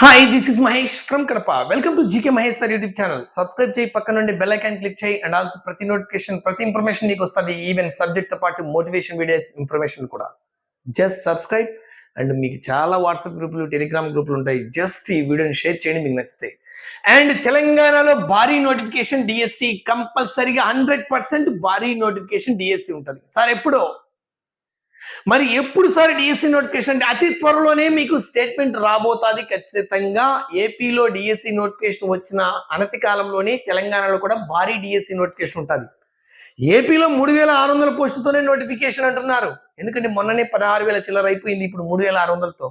Hi this is Mahesh from Kadapa. Welcome to GK Mahesh sir YouTube channel. Subscribe చేయి, పక్కన నుండి bell icon click చేయి and also ప్రతి notification ప్రతి ఇన్ఫర్మేషన్ నీకు వస్తుంది. ఈవెన్ సబ్జెక్ట్ తో పాటు మోటివేషన్ వీడియోస్ ఇన్ఫర్మేషన్ కూడా. జస్ట్ సబ్స్క్రైబ్ అండ్ మీకు చాలా వాట్సాప్ గ్రూపులు టెలిగ్రామ్ గ్రూపులు ఉంటాయి. జస్ట్ ఈ వీడియోని షేర్ చేయండి మీకు నచ్చితే. అండ్ తెలంగాణలో భారీ నోటిఫికేషన్ డిఎస్సి కంపల్సరీగా 100% భారీ నోటిఫికేషన్ డిఎస్సి ఉంటుంది సార్. ఎప్పుడో మరి ఎప్పుడు సార్ డిఎస్సి నోటిఫికేషన్ అంటే అతి త్వరలోనే మీకు స్టేట్మెంట్ రాబోతుంది ఖచ్చితంగా. ఏపీలో డిఎస్సి నోటిఫికేషన్ వచ్చిన అనతి కాలంలోనే తెలంగాణలో కూడా భారీ డిఎస్సి నోటిఫికేషన్ ఉంటుంది. ఏపీలో 3600 పోస్టులతోనే నోటిఫికేషన్ అంటున్నారు. ఎందుకంటే మొన్ననే 16,000 చిల్లర అయిపోయింది, ఇప్పుడు 3600తో.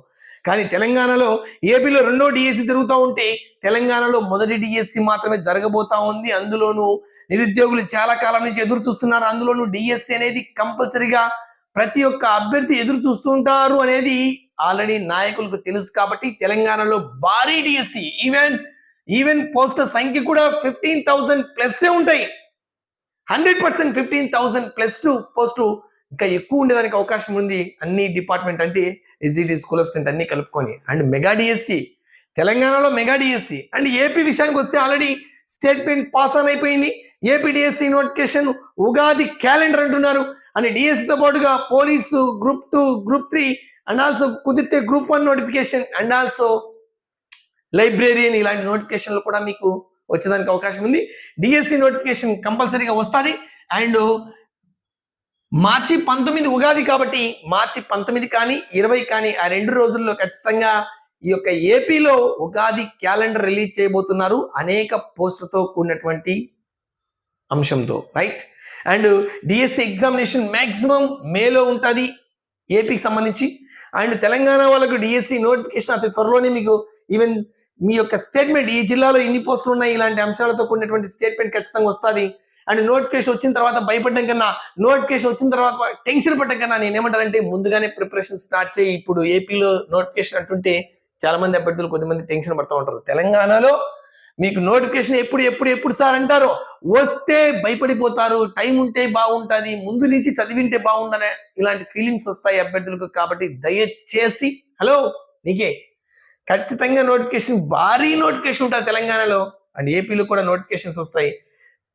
కానీ తెలంగాణలో ఏపీలో రెండో డిఎస్సి జరుగుతూ ఉంటే తెలంగాణలో మొదటి డిఎస్సి మాత్రమే జరగబోతా ఉంది. అందులోనూ నిరుద్యోగులు చాలా కాలం నుంచి ఎదురు చూస్తున్నారు. అందులోనూ డిఎస్సి అనేది కంపల్సరీగా ప్రతి ఒక్క అభ్యర్థి ఎదురు చూస్తుంటారు అనేది ఆల్రెడీ నాయకులకు తెలుసు. కాబట్టి తెలంగాణలో భారీ డిఎస్సి ఈవెన్ పోస్టుల సంఖ్య కూడా 15,000 ప్లస్ ఉంటాయి. 100% 15,000 ప్లస్ పోస్టు ఇంకా ఎక్కువ ఉండేదానికి అవకాశం ఉంది. అన్ని డిపార్ట్మెంట్ అంటే ఎస్జిటి స్కూల్ అసిస్టెంట్ అన్ని కలుపుకొని. అండ్ మెగా డిఎస్సి తెలంగాణలో మెగా డిఎస్సి. అండ్ ఏపీ విషయానికి వస్తే ఆల్రెడీ స్టేట్మెంట్ పాస్ ఆన్ అయిపోయింది. AP DSC notification Ugadi calendar అంటున్నారు. అండ్ డిఎస్సితో పాటుగా police group 2, group 3 and also కుదిరితే group 1 notification and also librarian ఇలాంటి నోటిఫికేషన్లు కూడా మీకు వచ్చేదానికి అవకాశం ఉంది. డిఎస్సి నోటిఫికేషన్ కంపల్సరీగా వస్తుంది. అండ్ మార్చి 19 ఉగాది కాబట్టి మార్చి 19 కానీ 20 కానీ ఆ 2 రోజుల్లో ఖచ్చితంగా ఈ యొక్క ఏపీలో ఉగాది క్యాలెండర్ రిలీజ్ చేయబోతున్నారు అనేక పోస్టులతో కూడినటువంటి అంశంతో, right. And DSC examination maximum మేలో ఉంటుంది ఏపీకి సంబంధించి. అండ్ తెలంగాణ వాళ్ళకు డిఎస్సి నోటిఫికేషన్ అతి త్వరలోనే మీకు ఈవెన్ మీ యొక్క స్టేట్మెంట్ ఈ జిల్లాలో ఇన్ని పోస్టులు ఉన్నాయి ఇలాంటి అంశాలతో కూడినటువంటి స్టేట్మెంట్ ఖచ్చితంగా వస్తుంది. అండ్ నోటిఫికేషన్ వచ్చిన తర్వాత భయపడడం కన్నా, నోటిఫికేషన్ వచ్చిన తర్వాత టెన్షన్ పడడం కన్నా నేనేమంటానంటే ముందుగానే ప్రిపరేషన్ స్టార్ట్ చేయి. ఇప్పుడు ఏపీలో నోటిఫికేషన్ అంటుంటే చాలా మంది అభ్యర్థులు కొద్దిమంది టెన్షన్ పడుతూ ఉంటారు. తెలంగాణలో మీకు నోటిఫికేషన్ ఎప్పుడు సార్ అంటారో వస్తే భయపడిపోతారు. టైం ఉంటే బాగుంటుంది, ముందు నుంచి చదివింటే బాగుండనే ఇలాంటి ఫీలింగ్స్ వస్తాయి అభ్యర్థులకు. కాబట్టి దయచేసి హలో నీకే ఖచ్చితంగా నోటిఫికేషన్ భారీ నోటిఫికేషన్ ఉంటుంది తెలంగాణలో. అండ్ ఏపీలో కూడా నోటిఫికేషన్స్ వస్తాయి.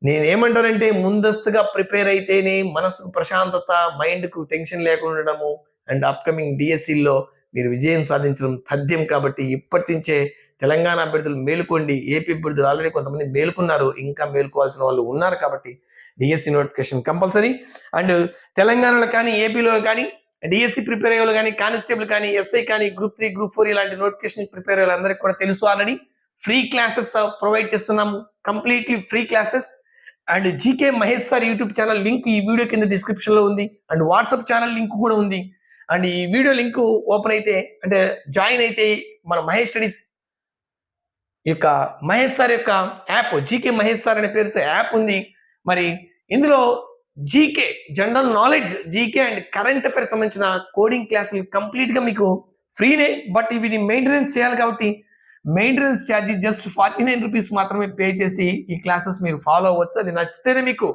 నేనేమంటానంటే ముందస్తుగా ప్రిపేర్ అయితేనే మనసుకు ప్రశాంతత, మైండ్కు టెన్షన్ లేకుండా ఉండడము అండ్ అప్కమింగ్ డిఎస్సిలో మీరు విజయం సాధించడం తథ్యం. కాబట్టి ఇప్పటి నుంచే తెలంగాణ అభ్యర్థులు మేలుకోండి. ఏపీ అభ్యర్థులు ఆల్రెడీ కొంతమంది మేలుకున్నారు, ఇంకా మేలుకోవాల్సిన వాళ్ళు ఉన్నారు. కాబట్టి డిఎస్సి నోటిఫికేషన్ కంపల్సరీ. అండ్ తెలంగాణలో కానీ ఏపీలో కానీ డిఎస్సి ప్రిపేర్ అయ్యే వాళ్ళు కానీ, కానిస్టేబుల్ కానీ, ఎస్ఐ కానీ, గ్రూప్ 3, గ్రూప్ 4 ఇలాంటి నోటిఫికేషన్ ప్రిపేర్ అయ్యే వాళ్ళందరికీ కూడా తెలుసు. ఆల్రెడీ ఫ్రీ క్లాసెస్ ప్రొవైడ్ చేస్తున్నాము, completely free classes. And GK Mahesh sir YouTube channel link ఈ వీడియో కింద డిస్క్రిప్షన్ లో ఉంది. అండ్ వాట్సాప్ ఛానల్ లింక్ కూడా ఉంది. అండ్ ఈ వీడియో లింక్ ఓపెన్ అయితే అంటే జాయిన్ అయితే మన మహేష్ స్టడీస్ యొక్క మహేష్ సార్ యొక్క యాప్, జీకే మహేష్ సార్ అనే పేరుతో యాప్ ఉంది. మరి ఇందులో GK general knowledge, GK and current affairs సంబంధించిన కోడింగ్ క్లాసులు కంప్లీట్ గా మీకు ఫ్రీనే. బట్ ఇవి మెయింటెనెన్స్ చేయాలి కాబట్టి మెయింటెనెన్స్ ఛార్జీ జస్ట్ 49 రూపీస్ మాత్రమే పే చేసి ఈ క్లాసెస్ మీరు ఫాలో అవ్వచ్చు. అది నచ్చితేనే మీకు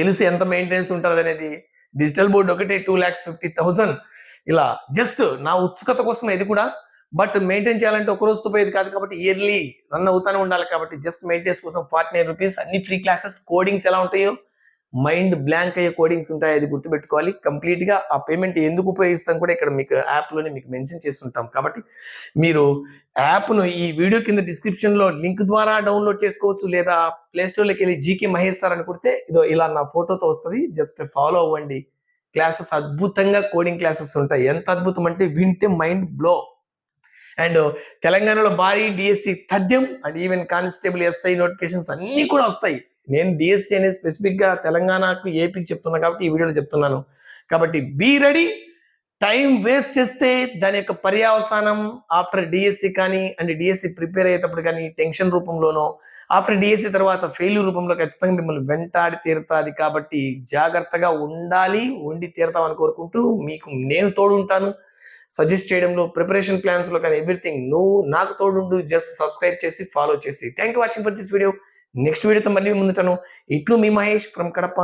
తెలుసు ఎంత మెయింటెనెన్స్ ఉంటుంది అనేది. డిజిటల్ బోర్డు ఒకటే 2,50,000 ఇలా జస్ట్ నా ఉత్సుకత కోసం ఇది కూడా. బట్ మెయింటైన్ చేయాలంటే ఒక రోజుతో పోయేది కాదు కాబట్టి ఇయర్లీ రన్ అవుతానే ఉండాలి. కాబట్టి జస్ట్ మెయింటెనెన్స్ కోసం 49 రూపీస్. అన్ని ఫ్రీ క్లాసెస్. కోడింగ్స్ ఎలా ఉంటాయో మైండ్ బ్లాంక్ అయ్యే కోడింగ్స్ ఉంటాయి, అది గుర్తుపెట్టుకోవాలి. కంప్లీట్ గా ఆ పేమెంట్ ఎందుకు ఉపయోగిస్తాం కూడా ఇక్కడ మీకు యాప్ లోనే మీకు మెన్షన్ చేస్తుంటాం. కాబట్టి మీరు యాప్ ను ఈ వీడియో కింద డిస్క్రిప్షన్ లో లింక్ ద్వారా డౌన్లోడ్ చేసుకోవచ్చు, లేదా ప్లే స్టోర్ లోకి వెళ్ళి జీకే మహేష్ సార్ అని కొడితే ఇదో ఇలా నా ఫోటోతో వస్తుంది. జస్ట్ ఫాలో అవ్వండి. క్లాసెస్ అద్భుతంగా కోడింగ్ క్లాసెస్ ఉంటాయి. ఎంత అద్భుతం అంటే వింటే మైండ్ బ్లో. అండ్ తెలంగాణలో భారీ డిఎస్సి తథ్యం. And even constable, SI notifications అన్ని కూడా వస్తాయి. నేను డిఎస్సి అనేది స్పెసిఫిక్ గా తెలంగాణకు, ఏపీకి చెప్తున్నా కాబట్టి ఈ వీడియోలో చెప్తున్నాను. కాబట్టి బీ రెడీ. టైం వేస్ట్ చేస్తే దాని యొక్క పర్యావసానం ఆఫ్టర్ డిఎస్సి కానీ అండ్ డిఎస్సి ప్రిపేర్ అయ్యేటప్పుడు కానీ టెన్షన్ రూపంలోనో, ఆఫ్టర్ డిఎస్సి తర్వాత ఫెయిల్యూర్ రూపంలో ఖచ్చితంగా మిమ్మల్ని వెంటాడి తీరుతుంది. కాబట్టి జాగ్రత్తగా ఉండి తీరుతామని కోరుకుంటూ మీకు నేను తోడు ఉంటాను సజెస్ట్ చేయడంలో, ప్రిపరేషన్ ప్లాన్స్ లో కానీ ఎవ్రీథింగ్. నువ్వు నాకు తోడుండు. జస్ట్ సబ్స్క్రైబ్ చేసి ఫాలో చేసి. Thank you watching for this video. Next వీడియోతో మళ్ళీ ముందుతాను. ఇట్లు మీ మహేష్ ఫ్రమ్ కడప.